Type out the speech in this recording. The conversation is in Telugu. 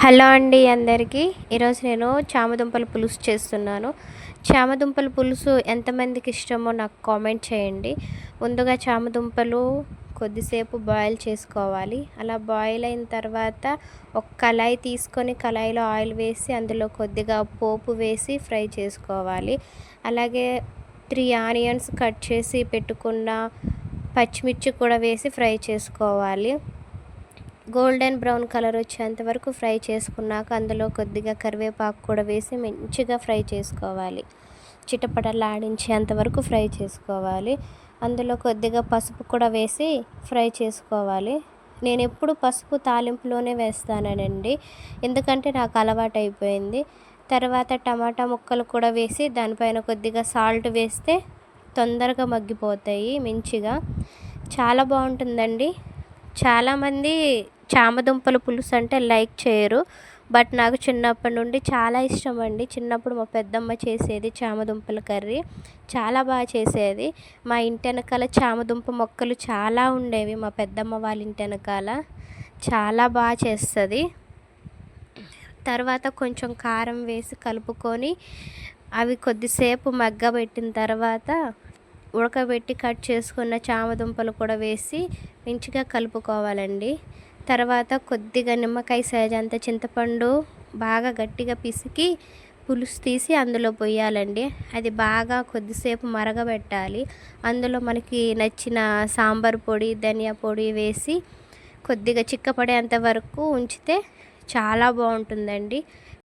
హలో అండి అందరికీ. ఈరోజు నేను చామదుంపల పులుసు చేస్తున్నాను. చామదుంపల పులుసు ఎంతమందికి ఇష్టమో నాకు కామెంట్ చేయండి. ముందుగా చామదుంపలు కొద్దిసేపు బాయిల్ చేసుకోవాలి. అలా బాయిల్ అయిన తర్వాత ఒక కళాయి తీసుకొని కళాయిలో ఆయిల్ వేసి అందులో కొద్దిగా పోపు వేసి ఫ్రై చేసుకోవాలి. అలాగే 3 ఆనియన్స్ కట్ చేసి పెట్టుకున్న పచ్చిమిర్చి కూడా వేసి ఫ్రై చేసుకోవాలి. గోల్డెన్ బ్రౌన్ కలర్ వచ్చేంత వరకు ఫ్రై చేసుకున్నాక అందులో కొద్దిగా కరివేపాకు కూడా వేసి మంచిగా ఫ్రై చేసుకోవాలి. చిటపటలాడించేంత వరకు ఫ్రై చేసుకోవాలి. అందులో కొద్దిగా పసుపు కూడా వేసి ఫ్రై చేసుకోవాలి. నేను ఎప్పుడు పసుపు తాలింపులోనే వేస్తానండి, ఎందుకంటే నాకు అలవాటు అయిపోయింది. తర్వాత టమాటా ముక్కలు కూడా వేసి దానిపైన కొద్దిగా సాల్ట్ వేస్తే తొందరగా మగ్గిపోతాయి మంచిగా. చాలా బాగుంటుందండి. చాలామంది చామదుంపల పులుసు అంటే లైక్ చేయరు, బట్ నాకు చిన్నప్పటి నుండి చాలా ఇష్టం అండి. చిన్నప్పుడు మా పెద్దమ్మ చేసేది చామదుంపల కర్రీ, చాలా బాగా చేసేది. మా ఇంటి వెనకాల చామదుంప మొక్కలు చాలా ఉండేవి. మా పెద్దమ్మ వాళ్ళ ఇంటి వెనకాల చాలా బాగా చేస్తుంది. తర్వాత కొంచెం కారం వేసి కలుపుకొని అవి కొద్దిసేపు మగ్గబెట్టిన తర్వాత ఉడకబెట్టి కట్ చేసుకున్న చామదుంపలు కూడా వేసి మంచిగా కలుపుకోవాలండి. తర్వాత కొద్దిగా నిమ్మకాయ సైజ్ అంత చింతపండు బాగా గట్టిగా పిసికి పులుసు తీసి అందులో పోయాలండి. అది బాగా కొద్దిసేపు మరగబెట్టాలి. అందులో మనకి నచ్చిన సాంబార్ పొడి, ధనియా పొడి వేసి కొద్దిగా చిక్కపడేంత వరకు ఉంచితే చాలా బాగుంటుందండి.